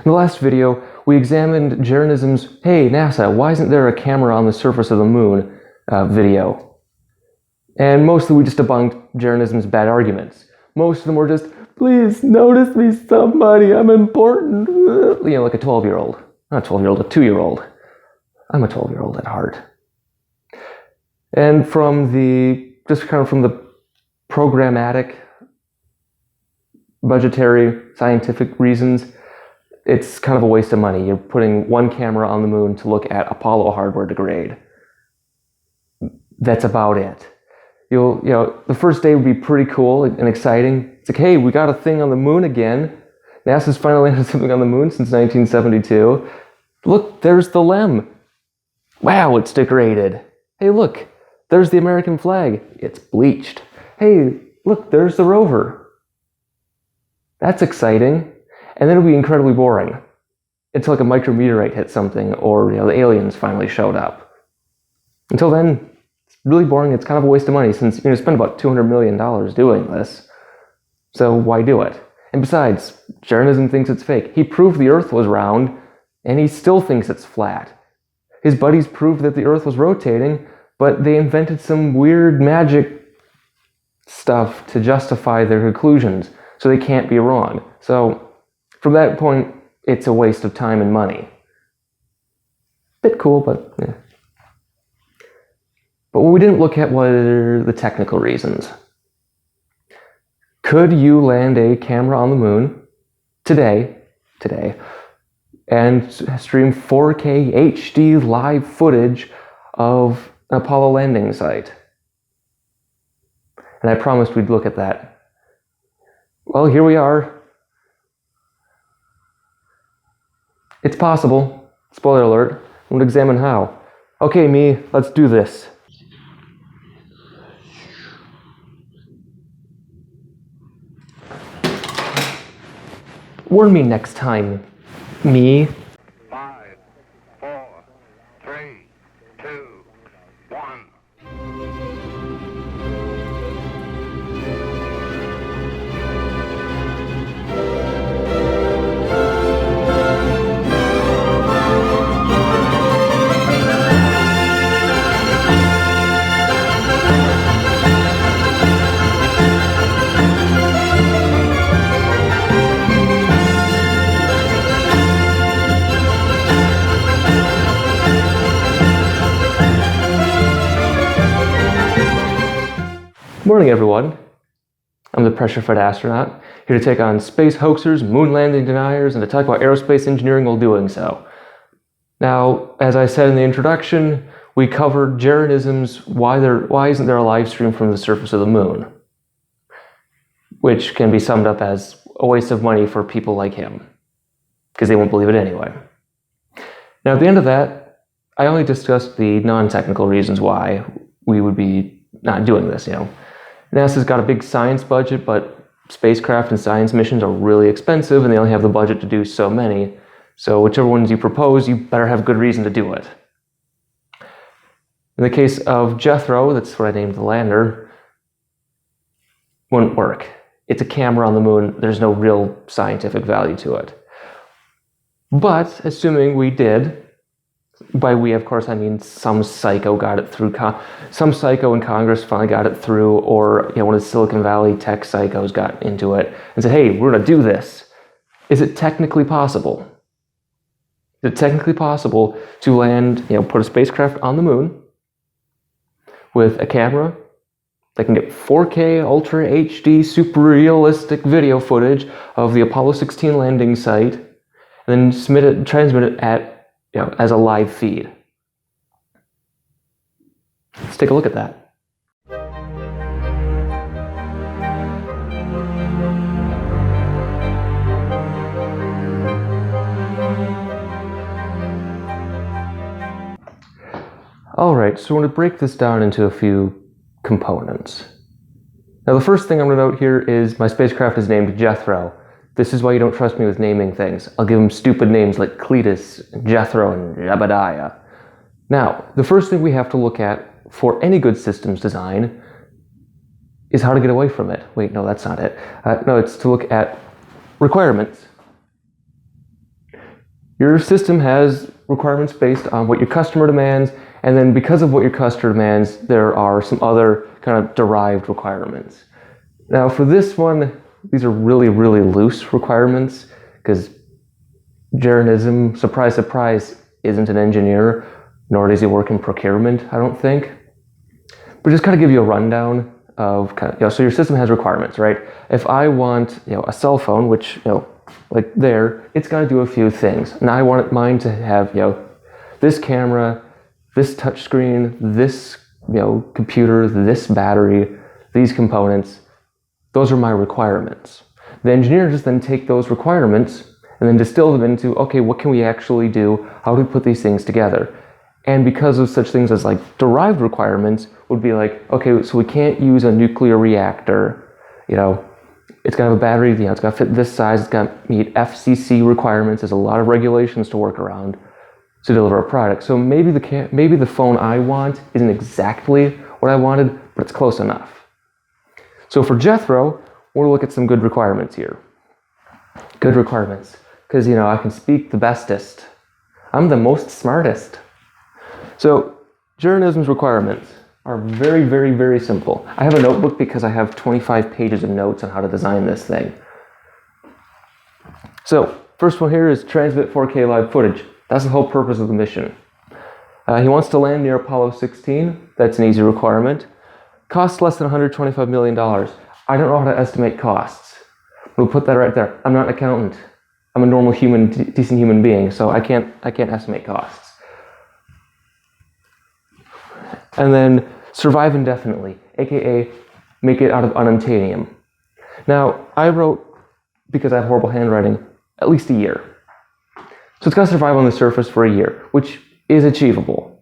In the last video, we examined Jeranism's "Hey NASA, why isn't there a camera on the surface of the moon?" video. And mostly we just debunked Jeranism's bad arguments. Most of them were just, "Please notice me, somebody, I'm important." You know, like a 12-year-old. Not a 12-year-old, a 2-year-old. I'm a 12-year-old at heart. And from the programmatic, budgetary, scientific reasons, it's kind of a waste of money. You're putting one camera on the moon to look at Apollo hardware degrade. That's about it. The first day would be pretty cool and exciting. It's like, hey, we got a thing on the moon again. NASA's finally landed something on the moon since 1972. Look, there's the LEM. Wow, it's degraded. Hey, look, there's the American flag. It's bleached. Hey, look, there's the rover. That's exciting. And then it'll be incredibly boring until like a micrometeorite hit something, or the aliens finally showed up. Until then, it's really boring. It's kind of a waste of money since you're going to spend about $200 million doing this. So why do it? And besides, Jeranism thinks it's fake. He proved the Earth was round, and he still thinks it's flat. His buddies proved that the Earth was rotating, but they invented some weird magic stuff to justify their conclusions, so they can't be wrong. So from that point, it's a waste of time and money. Bit cool, but yeah. But what we didn't look at were the technical reasons. Could you land a camera on the moon today, and stream 4K HD live footage of an Apollo landing site? And I promised we'd look at that. Well, here we are. It's possible. Spoiler alert. I'm going to examine how. Okay, me, let's do this. Warn me next time, me. 5, 4, 3, 2, 1. Morning, everyone. I'm the pressure-fed astronaut, here to take on space hoaxers, moon landing deniers, and to talk about aerospace engineering while doing so. Now, as I said in the introduction, we covered Jeranism's why isn't there a live stream from the surface of the moon, which can be summed up as a waste of money for people like him, because they won't believe it anyway. Now, at the end of that, I only discussed the non-technical reasons why we would be not doing this, NASA's got a big science budget, but spacecraft and science missions are really expensive, and they only have the budget to do so many. So whichever ones you propose, you better have good reason to do it. In the case of Jethro, that's what I named the lander, wouldn't work. It's a camera on the moon. There's no real scientific value to it. But assuming we did, by we, of course, I mean some psycho got it through. Some psycho in Congress finally got it through, or one of the Silicon Valley tech psychos got into it and said, "Hey, we're going to do this." Is it technically possible? Is it technically possible to land, put a spacecraft on the moon with a camera that can get 4K Ultra HD super realistic video footage of the Apollo 16 landing site, and then transmit it at as a live feed? Let's take a look at that. All right, so we're going to break this down into a few components. Now, the first thing I'm going to note here is my spacecraft is named Jethro. This is why you don't trust me with naming things. I'll give them stupid names like Cletus, Jethro, and Jebediah. Now, the first thing we have to look at for any good systems design is how to get away from it. Wait, no, that's not it. No, it's to look at requirements. Your system has requirements based on what your customer demands, and then because of what your customer demands, there are some other kind of derived requirements. Now for this one, these are really, really loose requirements, because Jeranism, surprise, surprise, isn't an engineer, nor does he work in procurement, I don't think. But just kind of give you a rundown of kind of, so your system has requirements, right? If I want, a cell phone, which, like there, it's got to do a few things. And I want mine to have, this camera, this touchscreen, this, computer, this battery, these components. Those are my requirements. The engineers then take those requirements and then distill them into, okay, what can we actually do? How do we put these things together? And because of such things as like derived requirements would be like, okay, so we can't use a nuclear reactor, it's got to have a battery, it's got to fit this size, it's got to meet FCC requirements. There's a lot of regulations to work around to deliver a product. So maybe the phone I want isn't exactly what I wanted, but it's close enough. So for Jethro, we'll look at some good requirements here. Good requirements, because I can speak the bestest. I'm the most smartest. So Jeranism's requirements are very, very, very simple. I have a notebook because I have 25 pages of notes on how to design this thing. So first one here is transmit 4K live footage. That's the whole purpose of the mission. He wants to land near Apollo 16. That's an easy requirement. Costs less than $125 million. I don't know how to estimate costs. We'll put that right there. I'm not an accountant. I'm a normal human, decent human being, so I can't estimate costs. And then survive indefinitely, aka make it out of unobtainium. Now, I wrote, because I have horrible handwriting, at least a year. So it's got to survive on the surface for a year, which is achievable.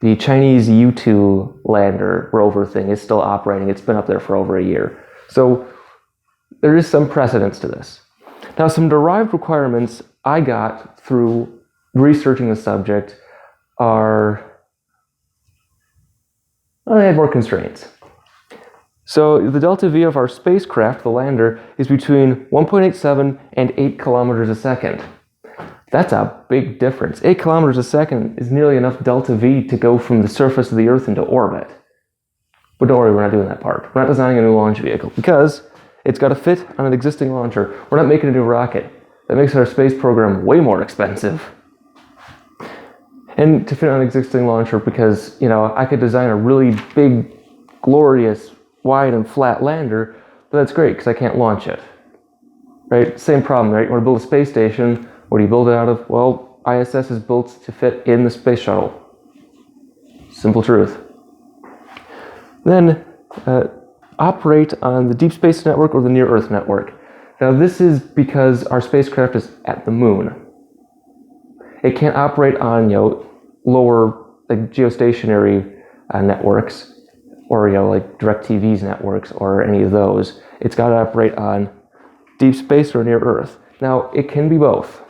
The Chinese U-2 lander rover thing is still operating. It's been up there for over a year. So there is some precedence to this. Now, some derived requirements I got through researching the subject are, they had more constraints. So the delta V of our spacecraft, the lander, is between 1.87 and 8 kilometers a second. That's a big difference. 8 kilometers a second is nearly enough delta V to go from the surface of the Earth into orbit. But don't worry, we're not doing that part. We're not designing a new launch vehicle because it's got to fit on an existing launcher. We're not making a new rocket. That makes our space program way more expensive. And to fit on an existing launcher because, I could design a really big, glorious, wide and flat lander, but that's great because I can't launch it. Right? Same problem, right? You want to build a space station. What do you build it out of? Well, ISS is built to fit in the space shuttle. Simple truth. Then operate on the Deep Space Network or the Near Earth Network. Now this is because our spacecraft is at the moon. It can't operate on lower like geostationary networks or like DirecTV's networks or any of those. It's got to operate on deep space or near Earth. Now it can be both.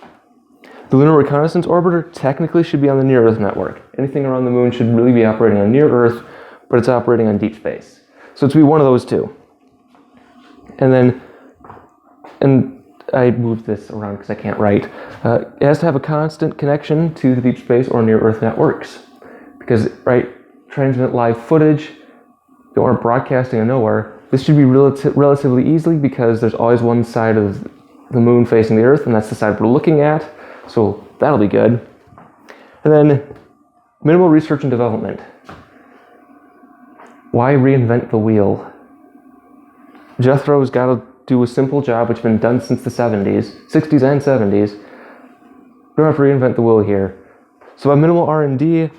The Lunar Reconnaissance Orbiter technically should be on the Near Earth network. Anything around the moon should really be operating on near Earth, but it's operating on deep space. So it's to be one of those two. And I moved this around because I can't write. It has to have a constant connection to the deep space or near Earth networks. Because, transmit live footage, don't want broadcasting or nowhere. This should be relatively easily because there's always one side of the moon facing the Earth, and that's the side we're looking at. So that'll be good. And then minimal research and development. Why reinvent the wheel? Jethro's got to do a simple job which has been done since the 60s and 70s. We don't have to reinvent the wheel here. So by minimal R&D,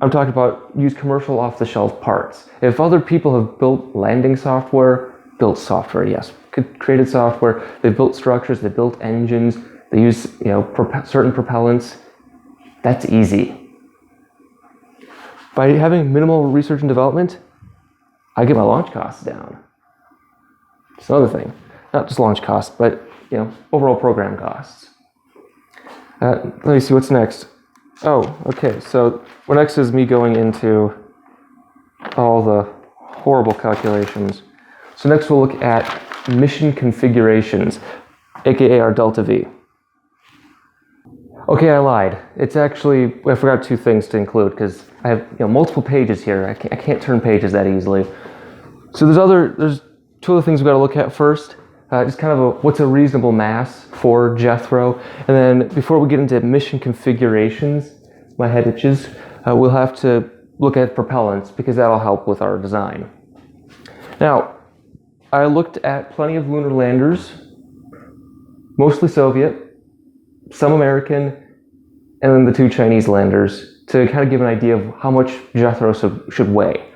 I'm talking about use commercial off-the-shelf parts. If other people have built landing software, created software, they've built structures, they've built engines, they use certain propellants, that's easy. By having minimal research and development, I get my launch costs down. It's another thing. Not just launch costs, but overall program costs. Let me see what's next. Oh, okay. So what next is me going into all the horrible calculations. So next we'll look at mission configurations, aka our delta V. Okay, I lied. It's actually, I forgot two things to include because I have multiple pages here. I can't turn pages that easily. So there's two other things we've got to look at first. Just kind of what's a reasonable mass for Jethro. And then before we get into mission configurations, my head itches, we'll have to look at propellants because that'll help with our design. Now, I looked at plenty of lunar landers, mostly Soviet, some American, and then the two Chinese landers to kind of give an idea of how much Jethro should weigh.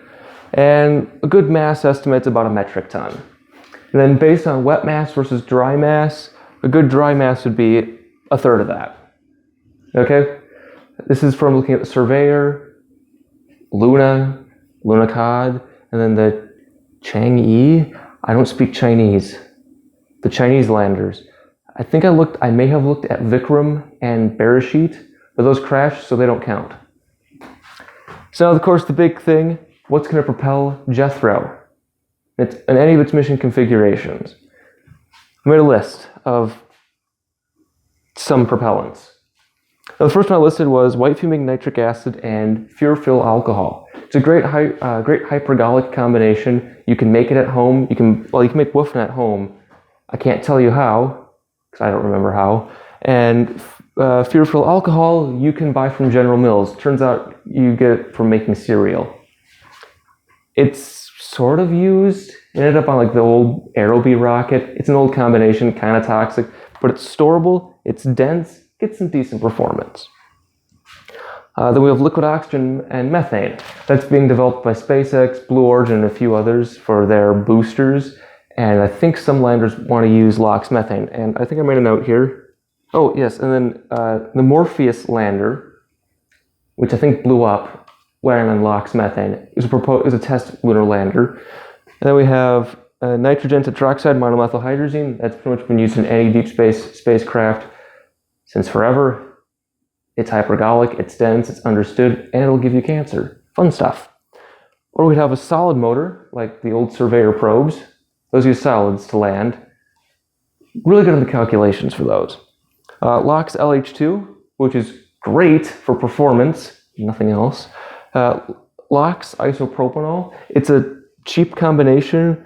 And a good mass estimate's about a metric ton. And then based on wet mass versus dry mass, a good dry mass would be a third of that. Okay? This is from looking at the Surveyor, Luna, Lunicod, and then the Chang'e. I don't speak Chinese. The Chinese landers. I may have looked at Vikram and Bereshit, but those crashed, so they don't count. So, of course, the big thing, what's going to propel Jethro? It's in any of its mission configurations. I made a list of some propellants. Now, the first one I listed was white fuming nitric acid and furfuryl alcohol. It's a great hypergolic combination. You can make it at home. You can make woofing at home. I can't tell you how, because I don't remember how. And furfuryl alcohol you can buy from General Mills. Turns out you get it from making cereal. It's sort of used. It ended up on like the old Aerobee rocket. It's an old combination, kind of toxic, but it's storable, it's dense, gets some decent performance. Then we have liquid oxygen and methane. That's being developed by SpaceX, Blue Origin, and a few others for their boosters. And I think some landers want to use LOX methane. And I think I made a note here. Oh, yes, and then the Morpheus lander, which I think blew up, wearing on LOX methane. It was a test lunar lander. And then we have nitrogen tetroxide monomethylhydrazine. That's pretty much been used in any deep space spacecraft since forever. It's hypergolic, it's dense, it's understood, and it'll give you cancer. Fun stuff. Or we'd have a solid motor, like the old Surveyor probes. Those use solids to land. Really good at the calculations for those. LOX LH2, which is great for performance, nothing else. LOX isopropanol, it's a cheap combination,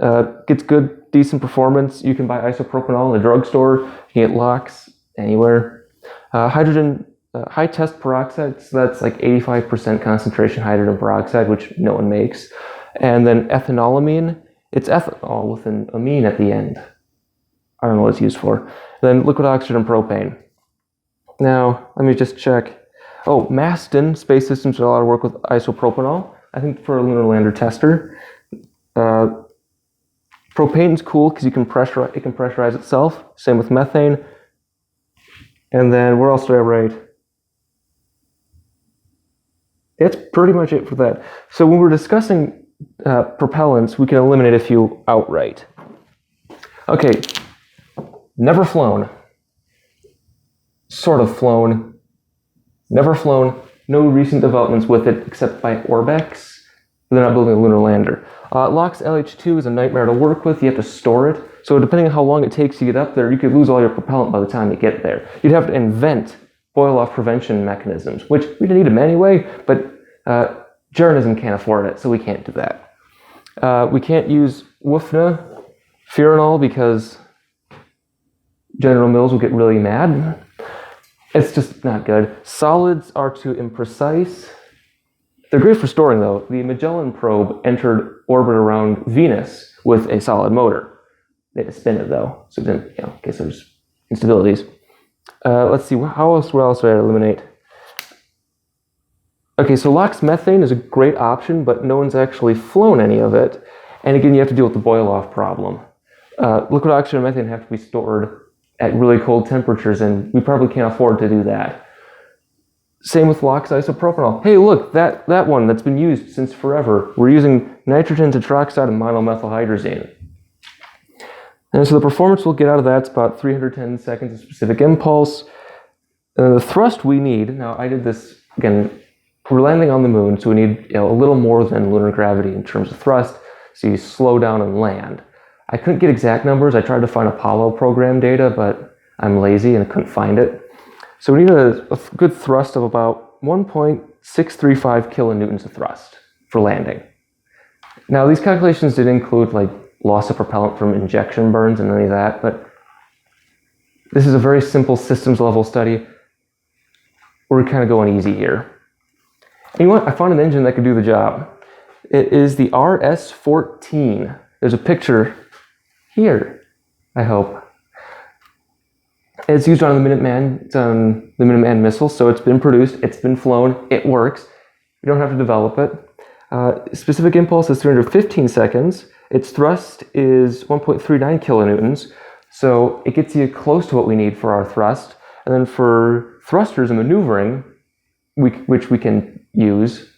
gets good, decent performance. You can buy isopropanol in the drugstore. You can get LOX anywhere. Hydrogen, high test peroxide, so that's like 85% concentration hydrogen peroxide, which no one makes. And then ethanolamine, it's ethanol with an amine at the end. I don't know what it's used for. Then liquid oxygen and propane. Now, let me just check. Oh, Maston Space Systems do a lot of work with isopropanol, I think for a lunar lander tester. Propane's cool because it can pressurize itself. Same with methane. And then where else do I write? That's pretty much it for that. So when we're discussing propellants, we can eliminate a few outright. Okay, never flown. Sort of flown. Never flown. No recent developments with it except by Orbex. They're not building a lunar lander. LOX LH2 is a nightmare to work with. You have to store it. So depending on how long it takes to get up there, you could lose all your propellant by the time you get there. You'd have to invent boil-off prevention mechanisms, which we didn't need them anyway, but Jeranism can't afford it, so we can't do that. We can't use WFNA, furanol, because General Mills will get really mad. It's just not good. Solids are too imprecise. They're great for storing, though. The Magellan probe entered orbit around Venus with a solid motor. They had to spin it, though, so it didn't, in case there's instabilities. Let's see, what else do I eliminate? Okay, so LOX methane is a great option, but no one's actually flown any of it. And again, you have to deal with the boil-off problem. Liquid oxygen and methane have to be stored at really cold temperatures, and we probably can't afford to do that. Same with LOX isopropanol. Hey, look, that one that's been used since forever. We're using nitrogen tetroxide and monomethylhydrazine. And so the performance we'll get out of that's about 310 seconds of specific impulse. The thrust we need, now I did this, again, we're landing on the moon, so we need a little more than lunar gravity in terms of thrust, so you slow down and land. I couldn't get exact numbers. I tried to find Apollo program data, but I'm lazy and I couldn't find it. So we need a good thrust of about 1.635 kilonewtons of thrust for landing. Now, these calculations did include like loss of propellant from injection burns and any of that, but this is a very simple systems level study. We're kind of going easy here. And you know what? I found an engine that could do the job. It is the RS-14. There's a picture here, I hope. It's used on the Minuteman. It's on the Minuteman missile, so it's been produced, it's been flown, it works. You don't have to develop it. Specific impulse is 315 seconds. Its thrust is 1.39 kilonewtons, so it gets you close to what we need for our thrust. And then for thrusters and maneuvering, which we can use,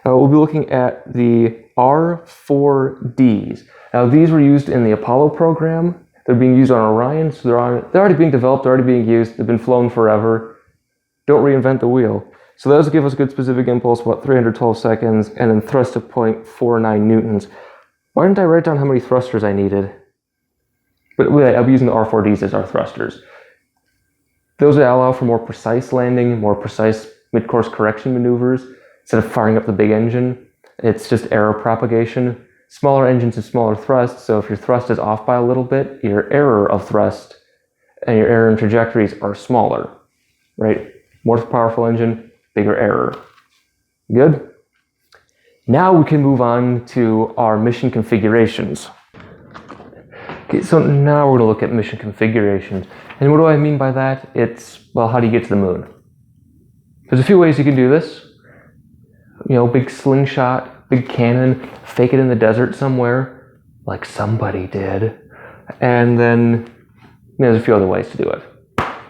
we'll be looking at the R4Ds. Now, these were used in the Apollo program. They're being used on Orion, so they're already being developed, they're already being used, they've been flown forever. Don't reinvent the wheel. So those give us a good specific impulse, about 312 seconds, and then thrust of 0.49 newtons. Why didn't I write down how many thrusters I needed? But I'll be using the R4Ds as our thrusters. Those allow for more precise landing, more precise mid-course correction maneuvers. Instead of firing up the big engine, it's just error propagation. Smaller engines and smaller thrust, so if your thrust is off by a little bit, your error of thrust and your error in trajectories are smaller, right? More powerful engine, bigger error. Good? Now we can move on to our mission configurations. Okay, so now we're going to look at mission configurations. And what do I mean by that? It's, well, how do you get to the moon? There's a few ways you can do this. You know, big slingshot, big cannon, fake it in the desert somewhere, like somebody did. And then there's a few other ways to do it.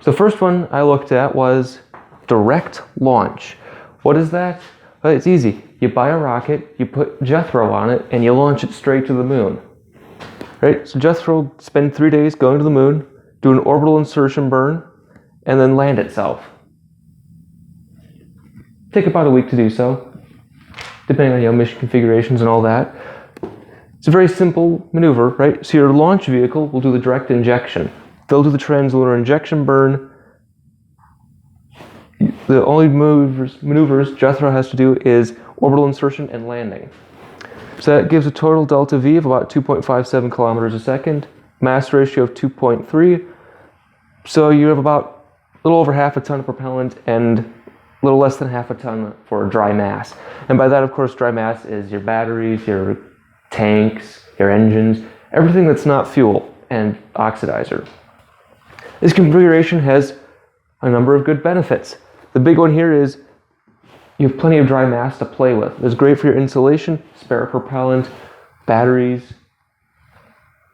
So the first one I looked at was direct launch. What is that? Well, it's easy. You buy a rocket, you put Jethro on it, and you launch it straight to the moon. Right? So Jethro spend 3 days going to the moon, do an orbital insertion burn, and then land itself. Take about a week to do so, depending on mission configurations and all that. It's a very simple maneuver, right? So your launch vehicle will do the direct injection. They'll do the translunar injection burn. The only maneuvers Jethro has to do is orbital insertion and landing. So that gives a total delta V of about 2.57 kilometers a second, mass ratio of 2.3. So you have about a little over half a ton of propellant and a little less than half a ton for dry mass. And by that, of course, dry mass is your batteries, your tanks, your engines, everything that's not fuel and oxidizer. This configuration has a number of good benefits. The big one here is you have plenty of dry mass to play with. It's great for your insulation, spare propellant, batteries,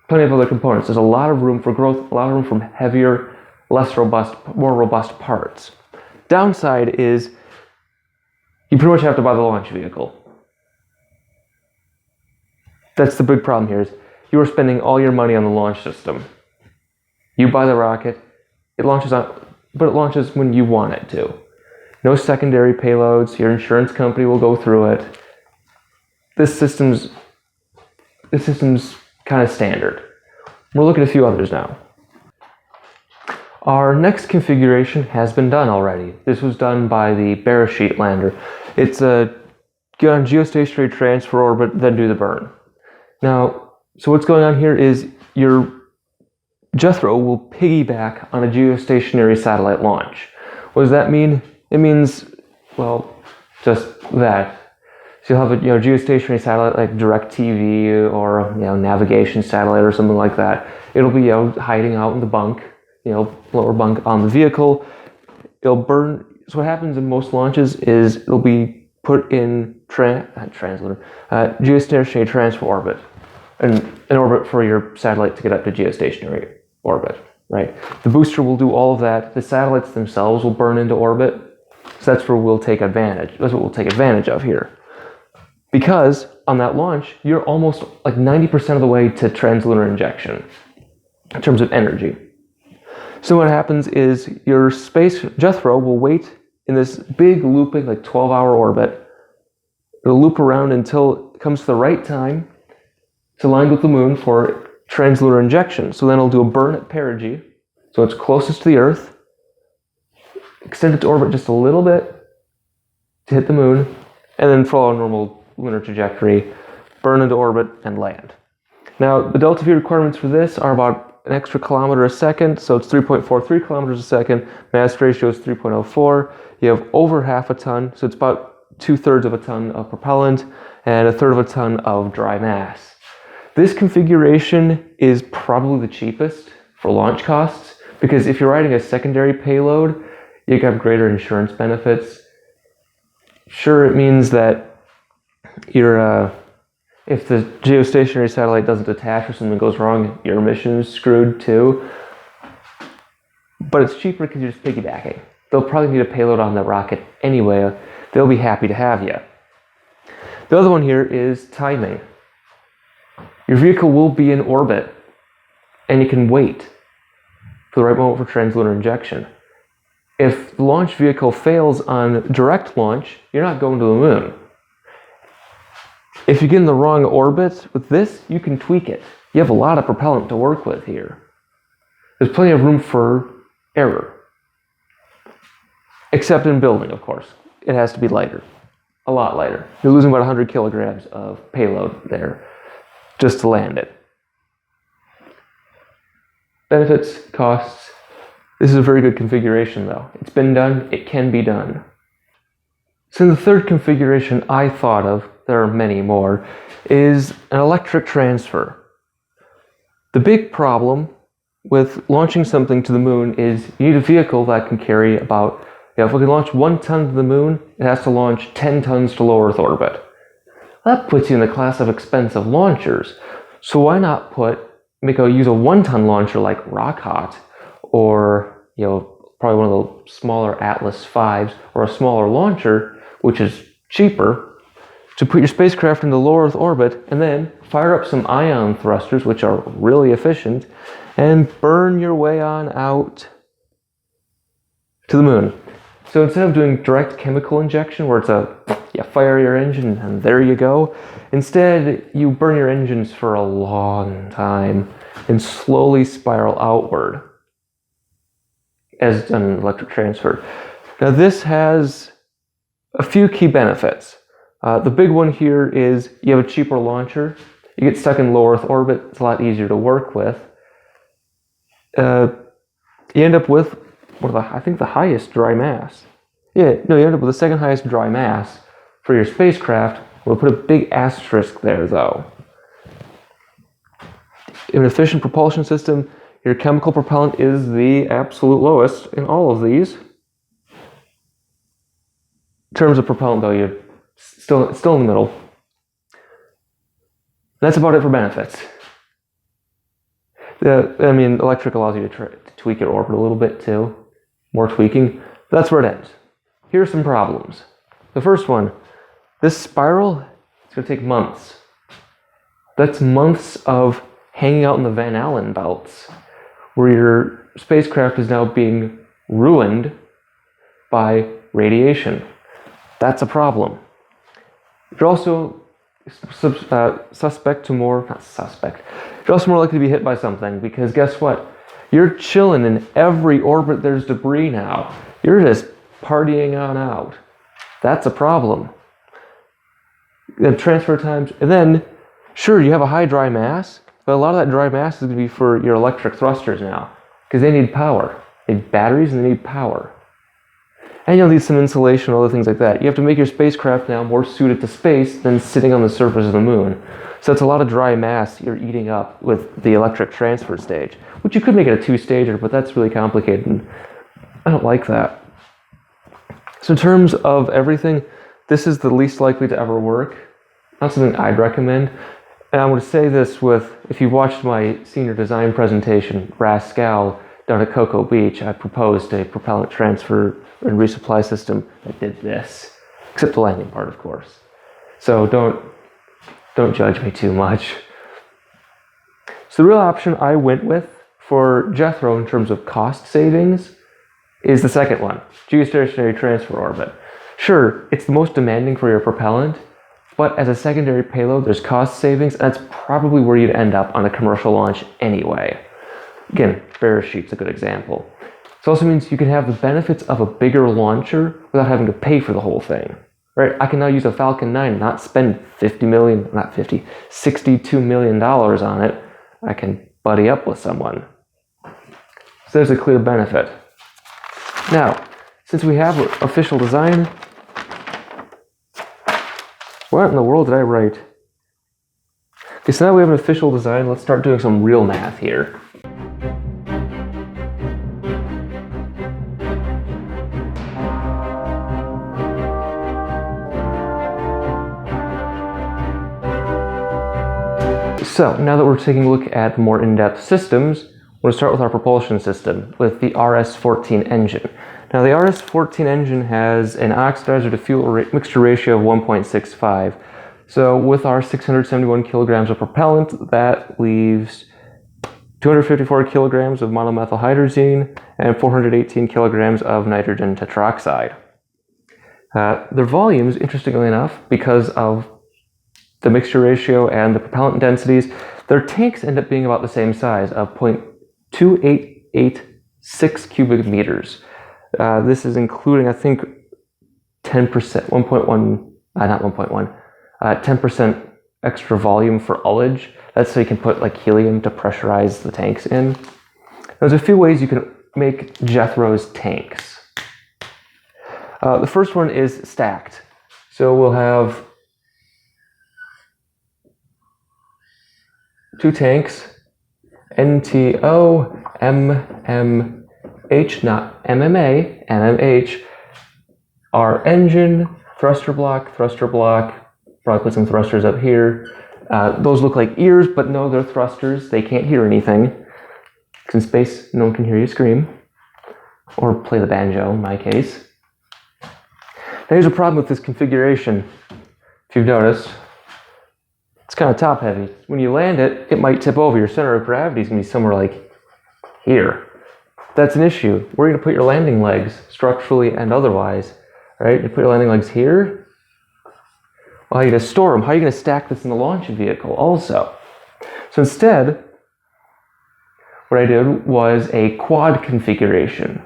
plenty of other components. There's a lot of room for growth, a lot of room for heavier, less robust, more robust parts. Downside is you pretty much have to buy the launch vehicle. That's the big problem here is you are spending all your money on the launch system. You buy the rocket, it launches but it launches when you want it to. No secondary payloads, your insurance company will go through it. This system's kind of standard. We'll look at a few others now. Our next configuration has been done already. This was done by the Beresheet lander. It's get on geostationary transfer orbit, then do the burn. Now, so what's going on here is your Jethro will piggyback on a geostationary satellite launch. What does that mean? It means, well, just that. So you'll have a geostationary satellite like DirecTV or navigation satellite or something like that. It'll be hiding out in the bunk, lower bunk on the vehicle. It'll burn. So what happens in most launches is it'll be put in geostationary transfer orbit, an orbit for your satellite to get up to geostationary orbit. Right. The booster will do all of that. The satellites themselves will burn into orbit. So that's where we'll take advantage. That's what we'll take advantage of here. Because on that launch, you're almost like 90% of the way to translunar injection in terms of energy. So what happens is your space Jethro will wait in this big looping, like 12-hour orbit. It'll loop around until it comes to the right time to line with the moon for translunar injection. So then it'll do a burn at perigee, so it's closest to the Earth. extend it to orbit just a little bit to hit the moon, and then follow a normal lunar trajectory, burn into orbit, and land. Now, the delta V requirements for this are about an extra kilometer a second, so it's 3.43 kilometers a second. Mass ratio is 3.04. You have over half a ton, so it's about 2/3 of a ton of propellant and 1/3 of a ton of dry mass. This configuration is probably the cheapest for launch costs, because if you're riding a secondary payload, you have greater insurance benefits. Sure, it means that if the geostationary satellite doesn't detach or something goes wrong, your mission is screwed too. But it's cheaper because you're just piggybacking. They'll probably need a payload on the rocket anyway. They'll be happy to have you. The other one here is timing. Your vehicle will be in orbit, and you can wait for the right moment for translunar injection. If the launch vehicle fails on direct launch, you're not going to the moon. If you get in the wrong orbit with this, you can tweak it. You have a lot of propellant to work with here. There's plenty of room for error. Except in building, of course. It has to be lighter. A lot lighter. You're losing about 100 kilograms of payload there just to land it. Benefits, costs. This is a very good configuration though. It's been done, it can be done. So the third configuration I thought of, there are many more, is an electric transfer. The big problem with launching something to the moon is you need a vehicle that can carry about, if we can launch 1 ton to the moon, it has to launch 10 tons to low Earth orbit. That puts you in the class of expensive launchers. So why not use a 1-ton launcher like Rockhot, or probably one of the smaller Atlas V's, or a smaller launcher, which is cheaper, to put your spacecraft into low Earth orbit, and then fire up some ion thrusters, which are really efficient, and burn your way on out to the moon. So instead of doing direct chemical injection, where it's you fire your engine and there you go, instead you burn your engines for a long time and slowly spiral outward, as done in electric transfer. Now this has a few key benefits. The big one here is you have a cheaper launcher. You get stuck in low Earth orbit, it's a lot easier to work with. You end up with the highest dry mass. You end up with the second highest dry mass for your spacecraft. We'll put a big asterisk there though. In an efficient propulsion system, your chemical propellant is the absolute lowest in all of these. In terms of propellant though, you're still in the middle. That's about it for benefits. Electric allows you to tweak your orbit a little bit too. More tweaking. That's where it ends. Here are some problems. The first one, this spiral, it's going to take months. That's months of hanging out in the Van Allen belts, where your spacecraft is now being ruined by radiation. That's a problem. You're also you're also more likely to be hit by something, because guess what? You're chilling in every orbit there's debris now. You're just partying on out. That's a problem. The transfer times, and then, sure, you have a high dry mass, but a lot of that dry mass is going to be for your electric thrusters now, because they need power. They need batteries and they need power. And you'll need some insulation and other things like that. You have to make your spacecraft now more suited to space than sitting on the surface of the moon. So it's a lot of dry mass you're eating up with the electric transfer stage, which you could make it a 2-stager, but that's really complicated, and I don't like that. So in terms of everything, this is the least likely to ever work. Not something I'd recommend. And I'm going to say this if you watched my senior design presentation, Rascal, down at Cocoa Beach, I proposed a propellant transfer and resupply system that did this, except the landing part, of course. So don't judge me too much. So the real option I went with for Jethro in terms of cost savings is the second one, geostationary transfer orbit. Sure, it's the most demanding for your propellant, but as a secondary payload, there's cost savings, and that's probably where you'd end up on a commercial launch anyway. Again, Beresheet's a good example. It's also means you can have the benefits of a bigger launcher without having to pay for the whole thing. Right? I can now use a Falcon 9 and not spend $62 million on it. I can buddy up with someone. So there's a clear benefit. Now, since we have official design, what in the world did I write? Okay, so now we have an official design. Let's start doing some real math here. So now that we're taking a look at more in-depth systems, we're going to start with our propulsion system with the RS-14 engine. Now the RS-14 engine has an oxidizer to fuel mixture ratio of 1.65. So with our 671 kilograms of propellant, that leaves 254 kilograms of monomethylhydrazine and 418 kilograms of nitrogen tetroxide. Their volumes, interestingly enough, because of the mixture ratio and the propellant densities, their tanks end up being about the same size of 0.2886 cubic meters. This is including, I think, 10%, 10% extra volume for ullage. That's so you can put like helium to pressurize the tanks in. There's a few ways you can make Jethro's tanks. The first one is stacked. So we'll have two tanks, NTO, MMH, not MMA, MMH, our engine, thruster block, probably put some thrusters up here. Those look like ears, but no, they're thrusters. They can't hear anything. In space, no one can hear you scream. Or play the banjo, in my case. Now here's a problem with this configuration. If you've noticed, it's kind of top heavy. When you land it, it might tip over. Your center of gravity is going to be somewhere like here. That's an issue. Where are you going to put your landing legs, structurally and otherwise? Right? You put your landing legs here. Well, how are you going to store them? How are you going to stack this in the launch vehicle also? So instead, what I did was a quad configuration.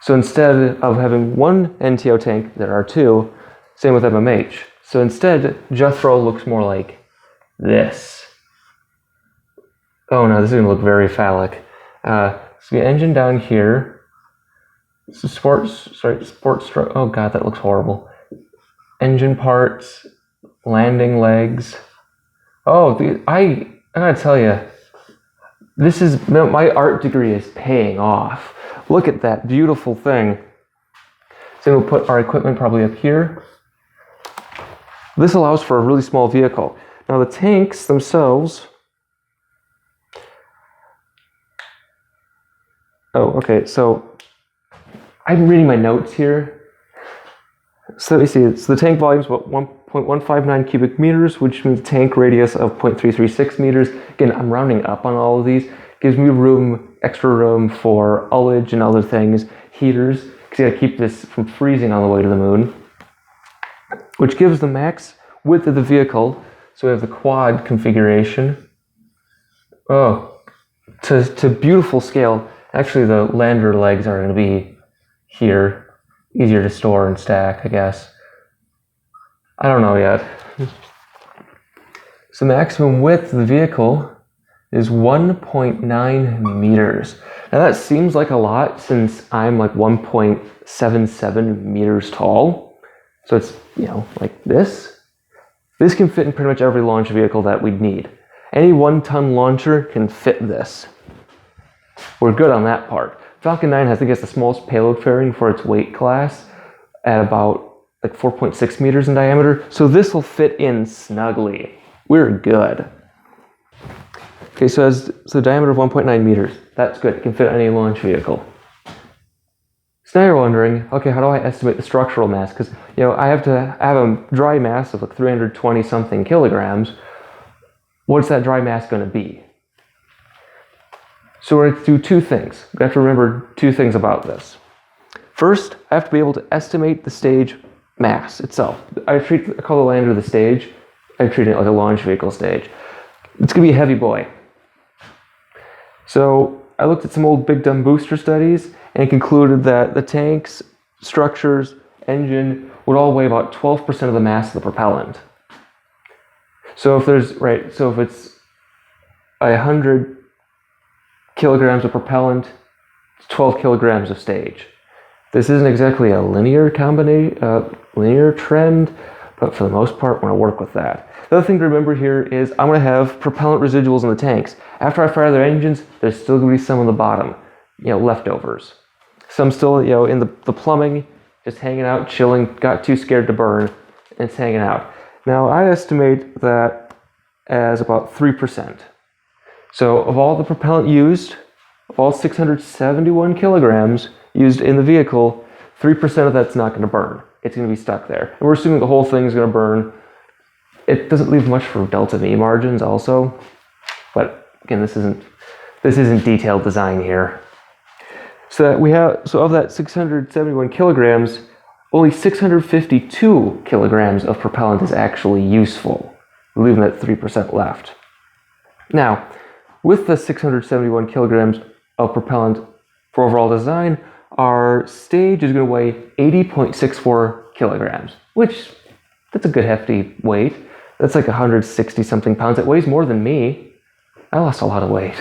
So instead of having one NTO tank, there are two. Same with MMH. So instead, Jethro looks more like this. Oh no, this is going to look very phallic. So the engine down here. Sport stroke. Oh god, that looks horrible. Engine parts, landing legs. Oh, I gotta tell you, my art degree is paying off. Look at that beautiful thing. So we'll put our equipment probably up here. This allows for a really small vehicle. Now the tanks themselves. Oh, okay, so I'm reading my notes here. So let me see, so the tank volume is about 1.159 cubic meters, which means tank radius of 0.336 meters. Again, I'm rounding up on all of these. Gives me extra room for ullage and other things, heaters, because you gotta keep this from freezing on the way to the moon. Which gives the max width of the vehicle. So we have the quad configuration. Oh, to beautiful scale. Actually, the lander legs are going to be here. Easier to store and stack, I guess. I don't know yet. So the maximum width of the vehicle is 1.9 meters. Now that seems like a lot since I'm like 1.77 meters tall. So it's, like this. This can fit in pretty much every launch vehicle that we'd need. Any 1-ton launcher can fit this. We're good on that part. Falcon 9 has, I guess, the smallest payload fairing for its weight class at about like 4.6 meters in diameter. So this will fit in snugly. We're good. Okay, so the diameter of 1.9 meters. That's good. It can fit on any launch vehicle. So now you're wondering, okay, how do I estimate the structural mass? Because, I have a dry mass of like 320 something kilograms. What's that dry mass going to be? So we're going to do two things. We have to remember two things about this. First, I have to be able to estimate the stage mass itself. I call the lander the stage. I treat it like a launch vehicle stage. It's going to be a heavy boy. So I looked at some old big dumb booster studies, and concluded that the tanks, structures, engine would all weigh about 12% of the mass of the propellant. So if it's 100 kilograms of propellant, it's 12 kilograms of stage. This isn't exactly a linear trend, but for the most part, we're going to work with that. The other thing to remember here is I'm going to have propellant residuals in the tanks. After I fire their engines, there's still going to be some on the bottom, leftovers. Some still, in the plumbing, just hanging out, chilling, got too scared to burn, and it's hanging out. Now, I estimate that as about 3%. So of all the propellant used, of all 671 kilograms used in the vehicle, 3% of that's not going to burn. It's going to be stuck there. And we're assuming the whole thing is going to burn. It doesn't leave much for delta V margins also. But again, this isn't detailed design here. So of that 671 kilograms, only 652 kilograms of propellant is actually useful, leaving that 3% left. Now, with the 671 kilograms of propellant for overall design, our stage is going to weigh 80.64 kilograms, which that's a good hefty weight. That's like 160 something pounds. It weighs more than me. I lost a lot of weight.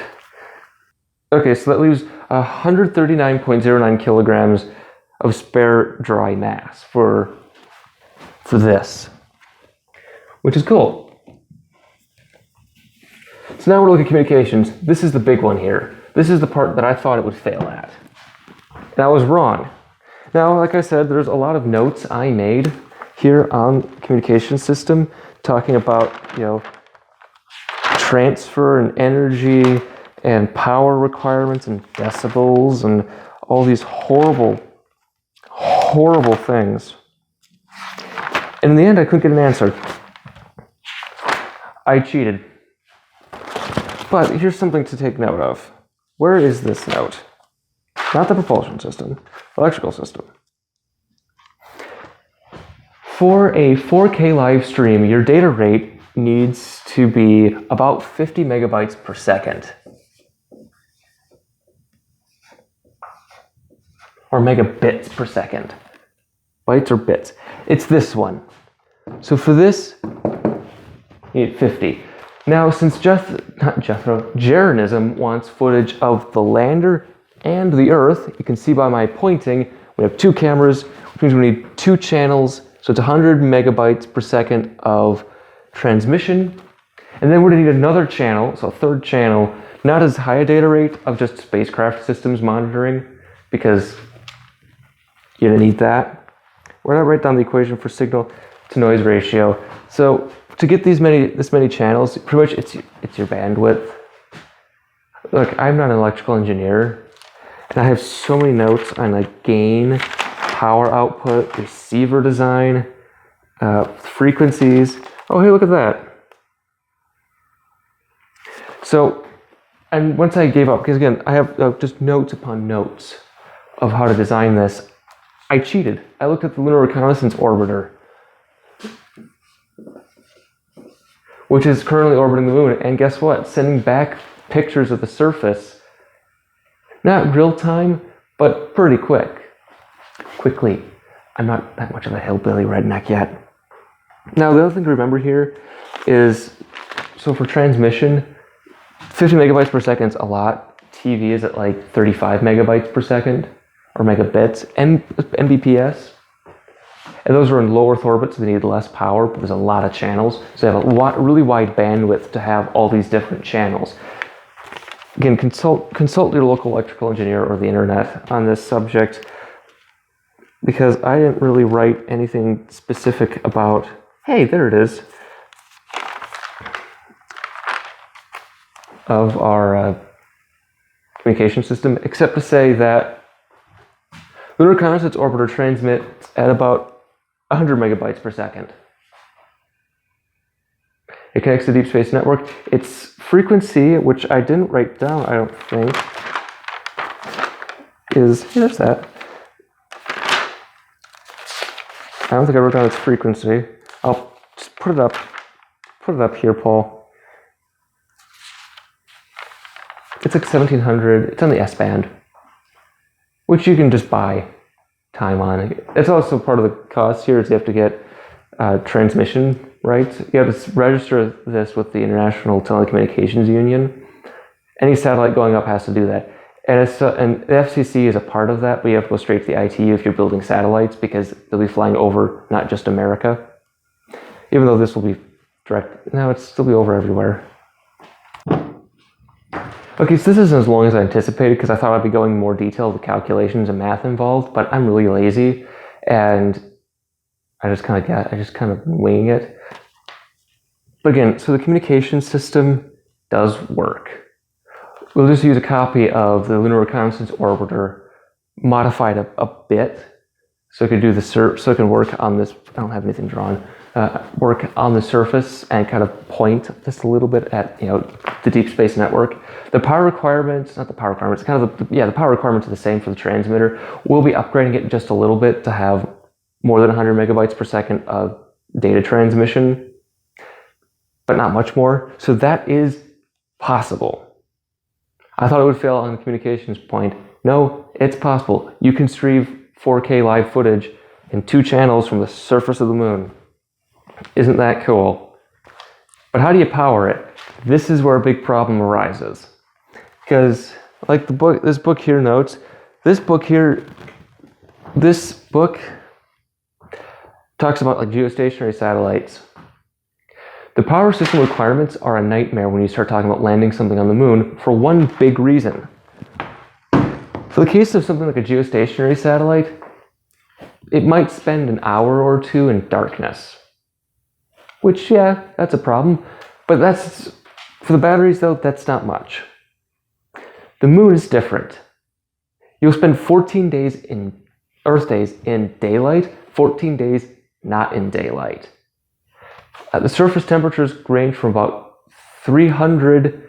Okay, so that leaves 139.09 kilograms of spare dry mass for this, which is cool. So now we're looking at communications. This is the big one here. This is the part that I thought it would fail at. And I was wrong. Now, like I said, there's a lot of notes I made here on communication system talking about, transfer and energy and power requirements and decibels and all these horrible, horrible things. And in the end, I couldn't get an answer. I cheated. But here's something to take note of. Where is this note? Not the propulsion system, electrical system. For a 4K live stream, your data rate needs to be about 50 megabytes per second. Or megabits per second. Bytes or bits. It's this one. So for this, you need 50. Now, since Jeranism wants footage of the lander and the Earth, you can see by my pointing, we have two cameras, which means we need two channels, so it's 100 megabytes per second of transmission. And then we're going to need another channel, so a third channel, not as high a data rate of just spacecraft systems monitoring, because you're going to need that. We're going to write down the equation for signal to noise ratio. So to get this many channels, pretty much it's your bandwidth. Look, I'm not an electrical engineer, and I have so many notes on like gain, power output, receiver design, frequencies. Oh, hey, look at that. So, and once I gave up, because again, I have just notes upon notes of how to design this, I cheated. I looked at the Lunar Reconnaissance Orbiter, which is currently orbiting the moon, and guess what? Sending back pictures of the surface, not real time, but pretty quickly. I'm not that much of a hillbilly redneck yet. Now, the other thing to remember here is, so for transmission, 50 megabytes per second is a lot. TV is at like 35 megabytes per second, or megabits, Mbps. And those are in low Earth orbit, so they need less power, but there's a lot of channels. So they have a really wide bandwidth to have all these different channels. Again, consult your local electrical engineer or the internet on this subject, because I didn't really write anything specific about, hey, there it is, of our communication system, except to say that the Lunar Reconnaissance Orbiter transmits at about 100 megabytes per second. It connects to the Deep Space Network. Its frequency, which I didn't write down, I don't think, is, here's that. I don't think I wrote down its frequency. I'll just put it up here, Paul. It's like 1700, it's on the S band, which you can just buy time on. It's also part of the cost here is you have to get transmission rights. You have to register this with the International Telecommunications Union. Any satellite going up has to do that. And the FCC is a part of that, but you have to go straight to the ITU if you're building satellites because they'll be flying over not just America. Even though this will be direct, no, it'll still be over everywhere. Okay, so this isn't as long as I anticipated because I thought I'd be going in more detail with the calculations and math involved, but I'm really lazy and I just kind of winging it. But again, so the communication system does work. We'll just use a copy of the Lunar Reconnaissance Orbiter, modified a bit, so it can do the so it can work on this. I don't have anything drawn. Work on the surface and kind of point just a little bit at the deep space network. The power requirements, not the power requirements, kind of the power requirements are the same for the transmitter. We'll be upgrading it just a little bit to have more than 100 megabytes per second of data transmission, but not much more. So that is possible. I thought it would fail on the communications point. No, it's possible. You can stream 4K live footage in 2 channels from the surface of the moon. Isn't that cool? But how do you power it? This is where a big problem arises. Because, like this book here notes, this book talks about like geostationary satellites. The power system requirements are a nightmare when you start talking about landing something on the moon for one big reason. For the case of something like a geostationary satellite, it might spend an hour or 2 in darkness. Which, yeah, that's a problem. But for the batteries though, that's not much. The moon is different. You'll spend 14 days in Earth days in daylight, 14 days not in daylight. The surface temperatures range from about 300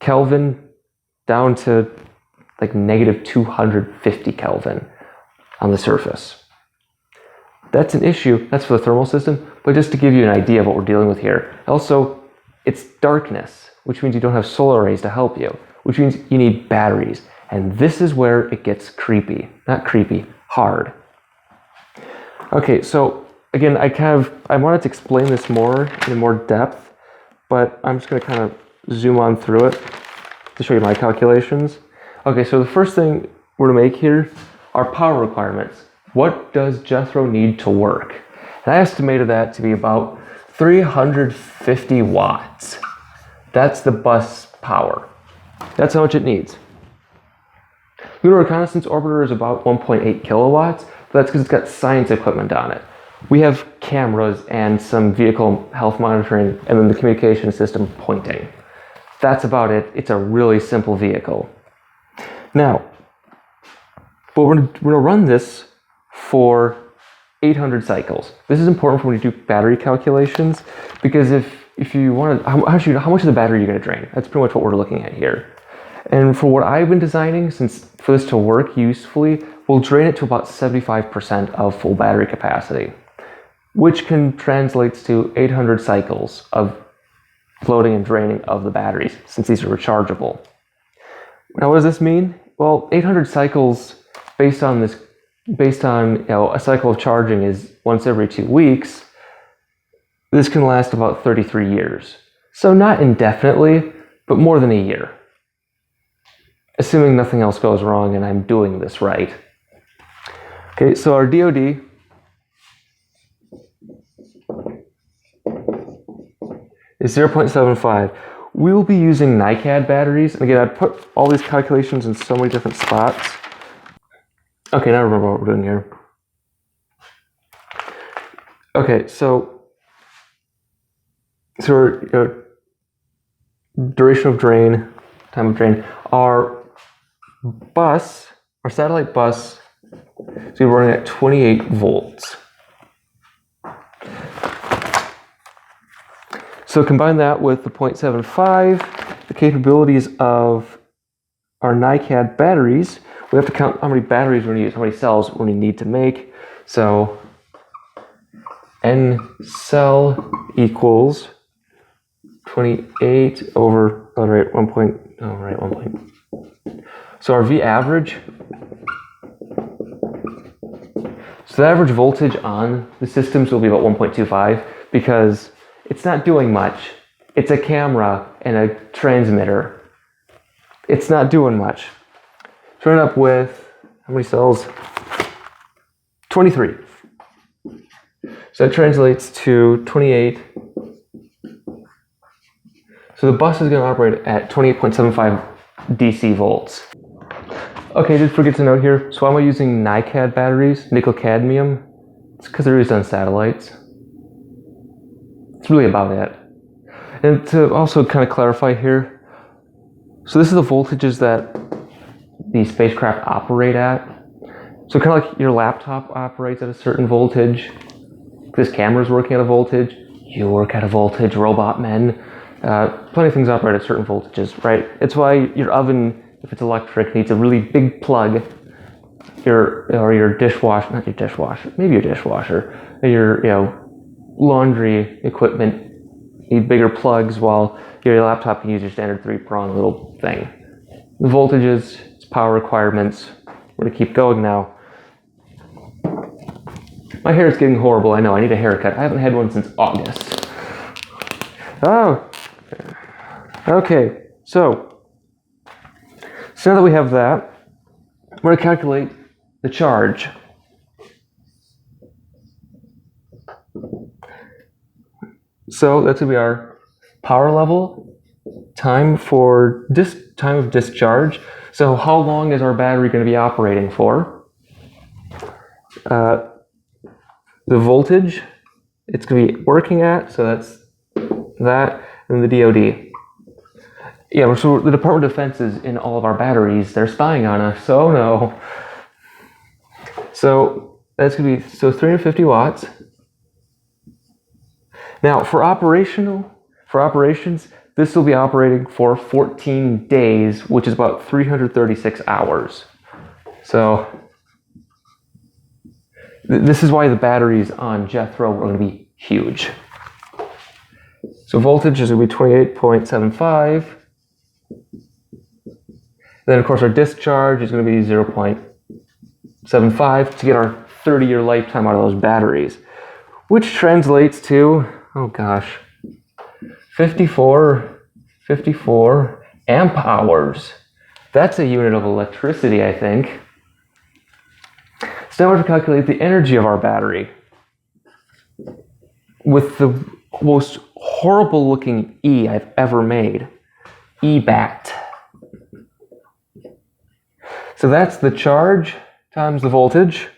Kelvin down to like negative 250 Kelvin on the surface. That's an issue. That's for the thermal system, but just to give you an idea of what we're dealing with here. Also, it's darkness, which means you don't have solar rays to help you, which means you need batteries. And this is where it gets creepy. Not creepy, hard. Okay, so again, I wanted to explain this more in more depth, but I'm just going to kind of zoom on through it to show you my calculations. Okay, so the first thing we're to make here are power requirements. What does Jethro need to work? And I estimated that to be about 350 watts. That's the bus power. That's how much it needs. Lunar Reconnaissance Orbiter is about 1.8 kilowatts, but that's because it's got science equipment on it. We have cameras and some vehicle health monitoring and then the communication system pointing. That's about it. It's a really simple vehicle. Now, but we're going to run this for 800 cycles. This is important for when you do battery calculations because if you want to, how much of the battery are you going to drain? That's pretty much what we're looking at here. And for what I've been designing, since for this to work usefully, we'll drain it to about 75% of full battery capacity, which can translates to 800 cycles of floating and draining of the batteries, since these are rechargeable. Now, what does this mean? Well, 800 cycles based on a cycle of charging is once every 2 weeks. This can last about 33 years. So not indefinitely, but more than a year. Assuming nothing else goes wrong and I'm doing this right. Okay, so our DOD is 0.75. We will be using NiCad batteries. And again, I put all these calculations in so many different spots. Okay, now I remember what we're doing here. Okay, so our duration of drain, time of drain, our satellite bus is running at 28 volts. So combine that with the 0.75, the capabilities of our NiCad batteries. We have to count how many batteries we're going to use, how many cells we need to make. So N cell equals 28 over, So our V average So the average voltage on the systems will be about 1.25 because it's not doing much. It's a camera and a transmitter. It's not doing much. So we end up with, how many cells? 23. So that translates to 28. So the bus is going to operate at 28.75 DC volts. Okay, just forget to note here, so why am I using NiCad batteries, nickel cadmium? It's because they're used on satellites. It's really about it. And to also kind of clarify here, so this is the voltages that the spacecraft operate at. So kind of like your laptop operates at a certain voltage, this camera's working at a voltage, you work at a voltage, robot men. Plenty of things operate at certain voltages, right? It's why your oven, if it's electric, needs a really big plug. Your dishwasher, not your dishwasher, maybe your dishwasher, your laundry equipment need bigger plugs, while your laptop can use your standard 3-prong little thing. The voltages, its power requirements. We're gonna keep going now. My hair is getting horrible. I know. I need a haircut. I haven't had one since August. Oh. Okay. So now that we have that, we're going to calculate the charge. So that's going to be our power level, time of discharge. So how long is our battery going to be operating for? The voltage it's going to be working at, so that's that, and the DOD. Yeah, so the Department of Defense is in all of our batteries. They're spying on us, so no. So that's going to be 350 watts. Now for operations, this will be operating for 14 days, which is about 336 hours. So this is why the batteries on Jethro are going to be huge. So voltage is going to be 28.75. Then of course our discharge is going to be 0.75 to get our 30-year lifetime out of those batteries, which translates to, oh gosh, 54 amp hours. That's a unit of electricity, I think. So now we have to calculate the energy of our battery with the most horrible looking E I've ever made, EBAT. So that's the charge times the voltage,